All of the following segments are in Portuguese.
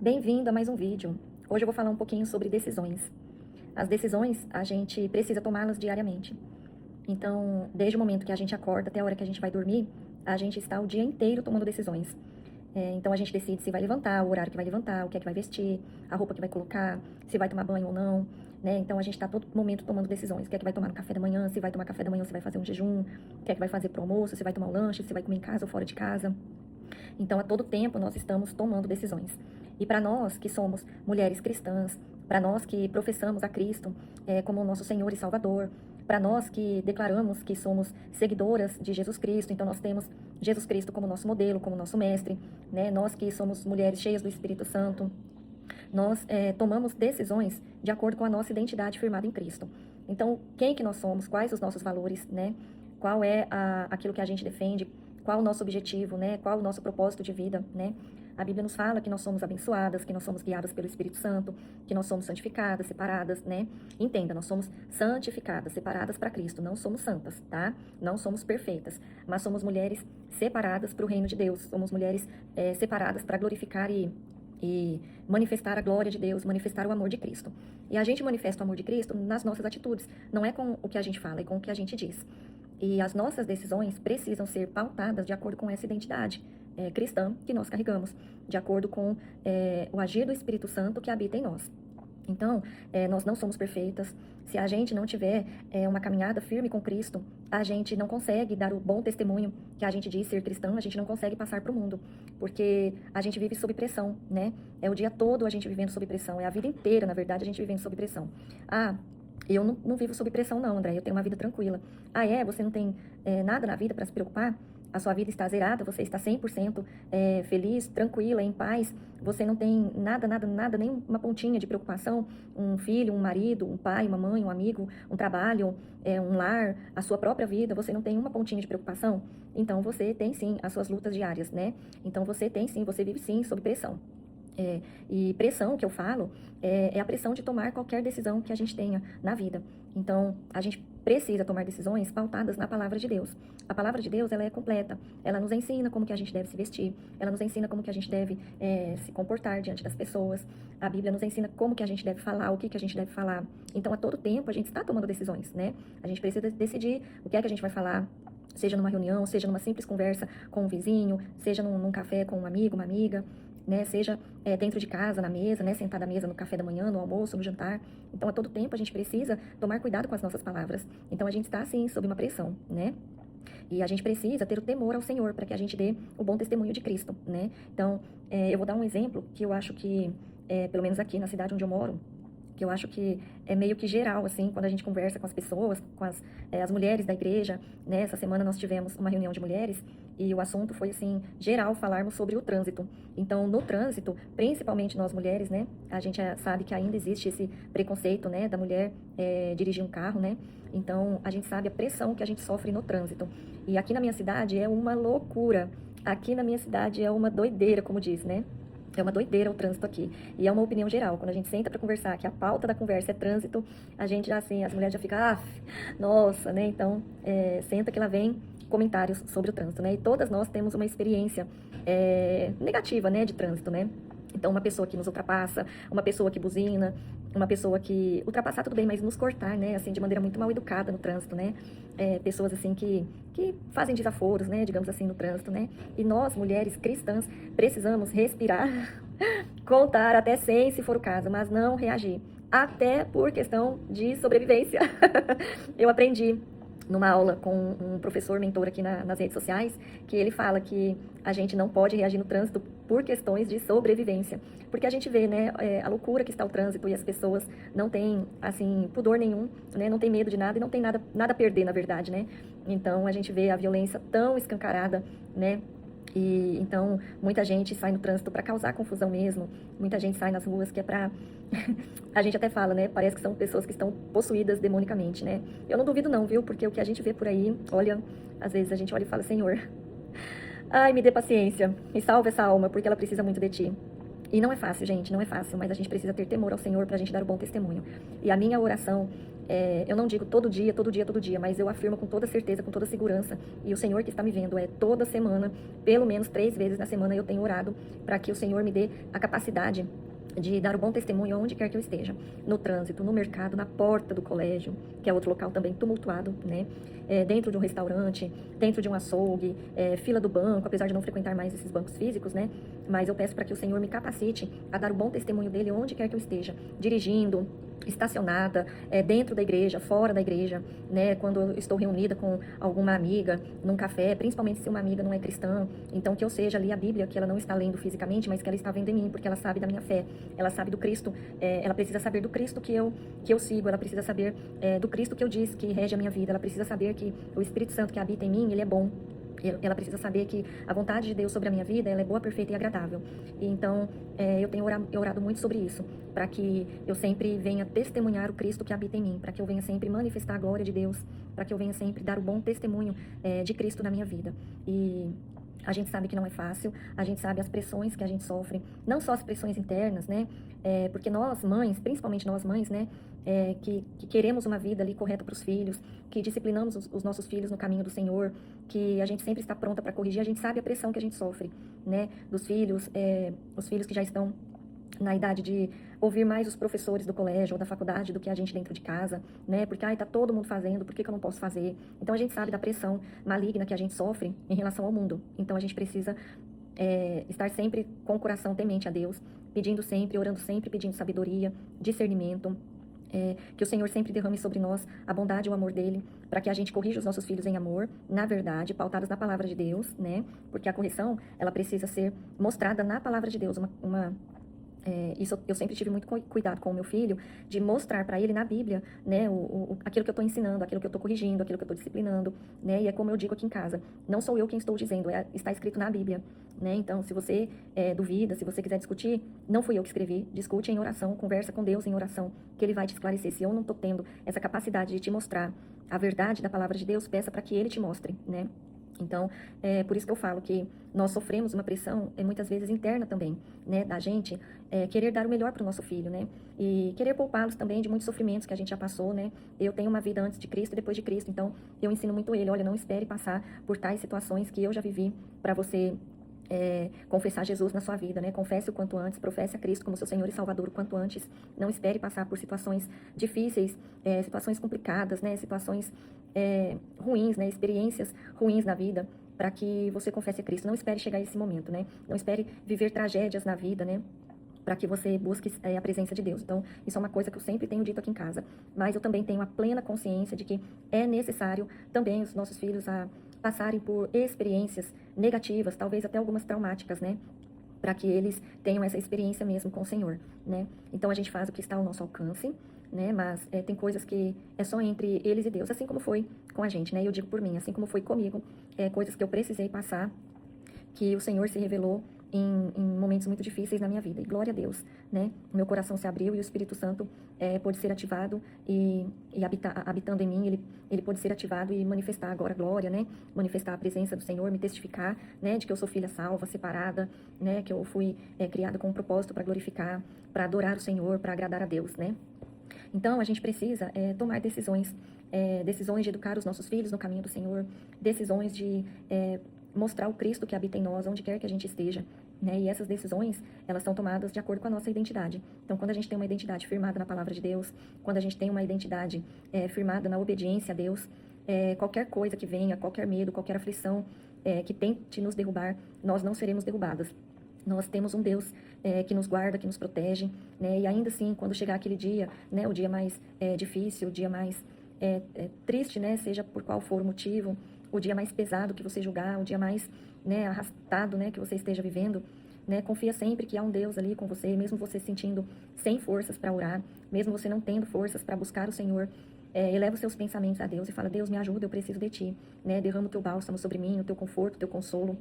Bem-vindo a mais um vídeo. Hoje eu vou falar um pouquinho sobre decisões. As decisões, a gente precisa tomá-las diariamente. Então, desde o momento que a gente acorda até a hora que a gente vai dormir, a gente está o dia inteiro tomando decisões. Então, a gente decide se vai levantar, o horário que vai levantar, o que é que vai vestir, a roupa que vai colocar, se vai tomar banho ou não, né? Então, a gente está todo momento tomando decisões. O que é que vai tomar no café da manhã, se vai tomar café da manhã, se vai fazer um jejum, o que é que vai fazer pro almoço, se vai tomar um lanche, se vai comer em casa ou fora de casa. Então, a todo tempo, nós estamos tomando decisões. E para nós que somos mulheres cristãs, para nós que professamos a Cristo como nosso Senhor e Salvador, para nós que declaramos que somos seguidoras de Jesus Cristo, então nós temos Jesus Cristo como nosso modelo, como nosso mestre, né? Nós que somos mulheres cheias do Espírito Santo, nós tomamos decisões de acordo com a nossa identidade firmada em Cristo. Então, quem que nós somos, quais os nossos valores, né? Qual é aquilo que a gente defende, qual o nosso objetivo, né? Qual o nosso propósito de vida, né? A Bíblia nos fala que nós somos abençoadas, que nós somos guiadas pelo Espírito Santo, que nós somos santificadas, separadas, né? Entenda, nós somos santificadas, separadas para Cristo, não somos santas, tá? Não somos perfeitas, mas somos mulheres separadas para o reino de Deus, somos mulheres separadas para glorificar e manifestar a glória de Deus, manifestar o amor de Cristo. E a gente manifesta o amor de Cristo nas nossas atitudes, não é com o que a gente fala, é com o que a gente diz. E as nossas decisões precisam ser pautadas de acordo com essa identidade cristã que nós carregamos, de acordo com o agir do Espírito Santo que habita em nós. Então, nós não somos perfeitas. Se a gente não tiver uma caminhada firme com Cristo, a gente não consegue dar o bom testemunho que a gente diz ser cristão, a gente não consegue passar para o mundo, porque a gente vive sob pressão, né? É o dia todo a gente vivendo sob pressão, é a vida inteira, na verdade, a gente vivendo sob pressão. Eu não vivo sob pressão não, André, eu tenho uma vida tranquila. Você não tem nada na vida para se preocupar? A sua vida está zerada, você está 100% feliz, tranquila, em paz, você não tem nada, nem uma pontinha de preocupação, um filho, um marido, um pai, uma mãe, um amigo, um trabalho, um lar, a sua própria vida, você não tem uma pontinha de preocupação? Então você tem sim as suas lutas diárias, né? Então você tem sim, você vive sim sob pressão. E pressão que eu falo é a pressão de tomar qualquer decisão que a gente tenha na vida. Então, a gente precisa tomar decisões pautadas na palavra de Deus. A palavra de Deus, ela é completa. Ela nos ensina como que a gente deve se vestir. Ela nos ensina como que a gente deve se comportar diante das pessoas. A Bíblia nos ensina como que a gente deve falar, o que que a gente deve falar. Então, a todo tempo, a gente está tomando decisões, né? A gente precisa decidir o que é que a gente vai falar, seja numa reunião, seja numa simples conversa com um vizinho, seja num café com um amigo, uma amiga, né? Seja dentro de casa, na mesa, né? Sentada à mesa no café da manhã, no almoço, no jantar. Então, a todo tempo, a gente precisa tomar cuidado com as nossas palavras. Então, a gente está, sim, sob uma pressão, né? E a gente precisa ter o temor ao Senhor para que a gente dê o bom testemunho de Cristo, né? Então, eu vou dar um exemplo que eu acho que, pelo menos aqui na cidade onde eu moro, que eu acho que é meio que geral, assim, quando a gente conversa com as pessoas, com as mulheres da igreja, né? Essa semana nós tivemos uma reunião de mulheres e o assunto foi, assim, geral, falarmos sobre o trânsito. Então, no trânsito, principalmente nós mulheres, né? A gente sabe que ainda existe esse preconceito, né? Da mulher dirigir um carro, né? Então, a gente sabe a pressão que a gente sofre no trânsito. E aqui na minha cidade é uma loucura. Aqui na minha cidade é uma doideira, como diz, né? É uma doideira o trânsito aqui. E é uma opinião geral. Quando a gente senta para conversar, que a pauta da conversa é trânsito, a gente já assim, as mulheres já ficam, nossa, né? Então, senta que lá vem comentários sobre o trânsito, né? E todas nós temos uma experiência negativa, né, de trânsito, né? Então, uma pessoa que nos ultrapassa, uma pessoa que buzina, uma pessoa que ultrapassar tudo bem, mas nos cortar, né, assim, de maneira muito mal educada no trânsito, né? Pessoas, assim, que fazem desaforos, né, digamos assim, no trânsito, né? E nós, mulheres cristãs, precisamos respirar, contar até 100, se for o caso, mas não reagir. Até por questão de sobrevivência. Eu aprendi numa aula com um professor mentor aqui nas redes sociais, que ele fala que a gente não pode reagir no trânsito por questões de sobrevivência. Porque a gente vê, né, a loucura que está o trânsito e as pessoas não têm, assim, pudor nenhum, né, não tem medo de nada e não tem nada a perder, na verdade, né. Então, a gente vê a violência tão escancarada, né, e então muita gente sai no trânsito para causar confusão mesmo, muita gente sai nas ruas que é para a gente até fala, né, parece que são pessoas que estão possuídas demonicamente, né? Eu não duvido não, viu? Porque o que a gente vê por aí, olha, às vezes a gente olha e fala, Senhor, ai, me dê paciência, me salve essa alma, porque ela precisa muito de ti. E não é fácil, gente, não é fácil, mas a gente precisa ter temor ao Senhor para a gente dar o bom testemunho. E a minha oração Eu não digo todo dia, todo dia, todo dia, mas eu afirmo com toda certeza, com toda segurança, e o Senhor que está me vendo, toda semana, pelo menos 3 vezes na semana eu tenho orado para que o Senhor me dê a capacidade de dar o bom testemunho aonde quer que eu esteja, no trânsito, no mercado, na porta do colégio, que é outro local também tumultuado, né? Dentro de um restaurante, dentro de um açougue, fila do banco, apesar de não frequentar mais esses bancos físicos, né? Mas eu peço para que o Senhor me capacite a dar o bom testemunho dele onde quer que eu esteja, dirigindo, estacionada, dentro da igreja, fora da igreja, né? Quando eu estou reunida com alguma amiga, num café, principalmente se uma amiga não é cristã, então que eu seja ali a Bíblia, que ela não está lendo fisicamente, mas que ela está vendo em mim, porque ela sabe da minha fé, ela sabe do Cristo, ela precisa saber do Cristo que eu sigo, ela precisa saber do Cristo que eu disse que rege a minha vida, ela precisa saber que o Espírito Santo que habita em mim, ele é bom. Ela precisa saber que a vontade de Deus sobre a minha vida, ela é boa, perfeita e agradável. E então, eu tenho orado muito sobre isso, para que eu sempre venha testemunhar o Cristo que habita em mim, para que eu venha sempre manifestar a glória de Deus, para que eu venha sempre dar o bom testemunho de Cristo na minha vida. E a gente sabe que não é fácil, a gente sabe as pressões que a gente sofre, não só as pressões internas, né? Porque nós mães, principalmente nós mães, né? Que queremos uma vida ali correta para os filhos, que disciplinamos os nossos filhos no caminho do Senhor, que a gente sempre está pronta para corrigir, a gente sabe a pressão que a gente sofre, né? Dos filhos, os filhos que já estão na idade de ouvir mais os professores do colégio ou da faculdade do que a gente dentro de casa, né? Porque, tá todo mundo fazendo, por que eu não posso fazer? Então, a gente sabe da pressão maligna que a gente sofre em relação ao mundo. Então, a gente precisa estar sempre com o coração temente a Deus, pedindo sempre, orando sempre, pedindo sabedoria, discernimento, que o Senhor sempre derrame sobre nós a bondade e o amor dele, para que a gente corrija os nossos filhos em amor, na verdade, pautados na palavra de Deus, né? Porque a correção, ela precisa ser mostrada na palavra de Deus, isso eu sempre tive muito cuidado com o meu filho, de mostrar para ele na Bíblia, né, aquilo que eu estou ensinando, aquilo que eu estou corrigindo, aquilo que eu estou disciplinando, né, e é como eu digo aqui em casa, não sou eu quem estou dizendo, está escrito na Bíblia, né, então se você duvida, se você quiser discutir, não fui eu que escrevi, discute em oração, conversa com Deus em oração, que Ele vai te esclarecer. Se eu não estou tendo essa capacidade de te mostrar a verdade da palavra de Deus, peça para que Ele te mostre, né. Então, por isso que eu falo que nós sofremos uma pressão, muitas vezes interna também, né, da gente querer dar o melhor para o nosso filho, né, e querer poupá-los também de muitos sofrimentos que a gente já passou, né. Eu tenho uma vida antes de Cristo e depois de Cristo, então eu ensino muito ele, olha, não espere passar por tais situações que eu já vivi para você confessar Jesus na sua vida, né? Confesse o quanto antes, professe a Cristo como seu Senhor e Salvador o quanto antes. Não espere passar por situações difíceis, situações complicadas, né? Situações ruins, né? Experiências ruins na vida, para que você confesse a Cristo. Não espere chegar a esse momento, né? Não espere viver tragédias na vida, né? Para que você busque a presença de Deus. Então, isso é uma coisa que eu sempre tenho dito aqui em casa. Mas eu também tenho a plena consciência de que é necessário também os nossos filhos passarem por experiências negativas, talvez até algumas traumáticas, né? Para que eles tenham essa experiência mesmo com o Senhor, né? Então, a gente faz o que está ao nosso alcance, né? Mas tem coisas que é só entre eles e Deus, assim como foi com a gente, né? Eu digo por mim, assim como foi comigo, coisas que eu precisei passar, que o Senhor se revelou em momentos muito difíceis na minha vida. E glória a Deus, né? O meu coração se abriu e o Espírito Santo pôde ser ativado e habitando em mim, ele pôde ser ativado e manifestar agora a glória, né? Manifestar a presença do Senhor, me testificar, né? De que eu sou filha salva, separada, né? Que eu fui criada com um propósito para glorificar, para adorar o Senhor, para agradar a Deus, né? Então, a gente precisa tomar decisões, decisões de educar os nossos filhos no caminho do Senhor, decisões de mostrar o Cristo que habita em nós, onde quer que a gente esteja, né? E essas decisões, elas são tomadas de acordo com a nossa identidade. Então, quando a gente tem uma identidade firmada na palavra de Deus, quando a gente tem uma identidade firmada na obediência a Deus, qualquer coisa que venha, qualquer medo, qualquer aflição que tente nos derrubar, nós não seremos derrubadas. Nós temos um Deus que nos guarda, que nos protege, né? E ainda assim, quando chegar aquele dia, né, o dia mais difícil, o dia mais triste, né, seja por qual for o motivo, o dia mais pesado que você julgar, o dia mais, né, arrastado, né, que você esteja vivendo, né, confia sempre que há um Deus ali com você, mesmo você se sentindo sem forças para orar, mesmo você não tendo forças para buscar o Senhor, eleva os seus pensamentos a Deus e fala, Deus, me ajuda, eu preciso de Ti, né, derrama o Teu bálsamo sobre mim, o Teu conforto, o Teu consolo,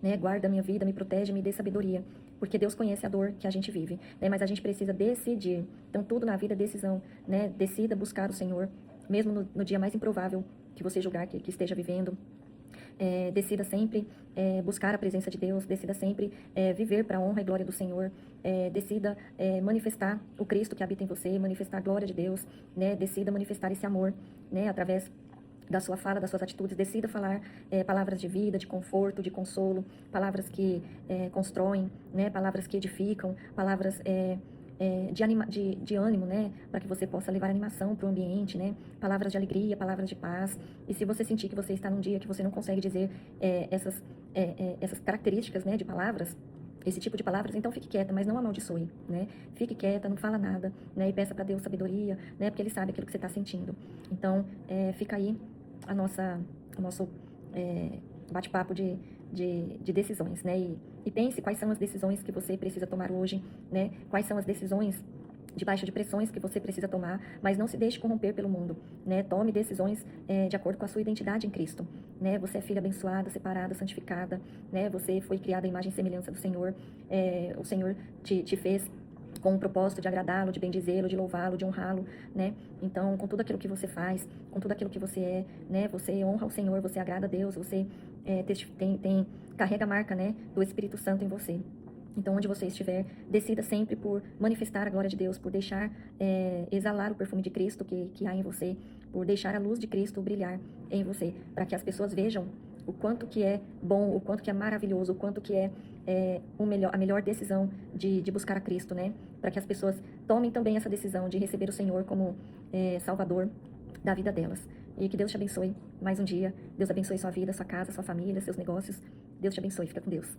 né, guarda a minha vida, me protege, me dê sabedoria, porque Deus conhece a dor que a gente vive, né, mas a gente precisa decidir, então tudo na vida é decisão, né, decida buscar o Senhor, mesmo no dia mais improvável que você julgar que esteja vivendo, Decida sempre buscar a presença de Deus, decida sempre viver para a honra e glória do Senhor, decida manifestar o Cristo que habita em você, manifestar a glória de Deus, né? Decida manifestar esse amor, né? Através da sua fala, das suas atitudes, decida falar palavras de vida, de conforto, de consolo, palavras que constroem, né? Palavras que edificam, palavras de ânimo, né? Para que você possa levar animação para o ambiente, né? Palavras de alegria, palavras de paz. E se você sentir que você está num dia que você não consegue dizer essas características, né? De palavras, esse tipo de palavras, então fique quieta, mas não amaldiçoe, né? Fique quieta, não fala nada, né? E peça para Deus sabedoria, né? Porque Ele sabe aquilo que você está sentindo. Então, fica aí o nosso bate-papo de decisões, né? E pense quais são as decisões que você precisa tomar hoje, né? Quais são as decisões debaixo de pressões que você precisa tomar, mas não se deixe corromper pelo mundo, né? Tome decisões de acordo com a sua identidade em Cristo, né? Você é filha abençoada, separada, santificada, né? Você foi criada à imagem e semelhança do Senhor, o Senhor te fez com o propósito de agradá-lo, de bendizê-lo, de louvá-lo, de honrá-lo, né? Então, com tudo aquilo que você faz, com tudo aquilo que você é, né? Você honra o Senhor, você agrada a Deus, você carrega a marca, né? Do Espírito Santo em você. Então, onde você estiver, decida sempre por manifestar a glória de Deus, por deixar exalar o perfume de Cristo que há em você, por deixar a luz de Cristo brilhar em você, para que as pessoas vejam o quanto que é bom, o quanto que é maravilhoso, o quanto que a melhor decisão de buscar a Cristo, né? Para que as pessoas tomem também essa decisão de receber o Senhor como Salvador da vida delas. E que Deus te abençoe mais um dia. Deus abençoe sua vida, sua casa, sua família, seus negócios. Deus te abençoe. Fica com Deus.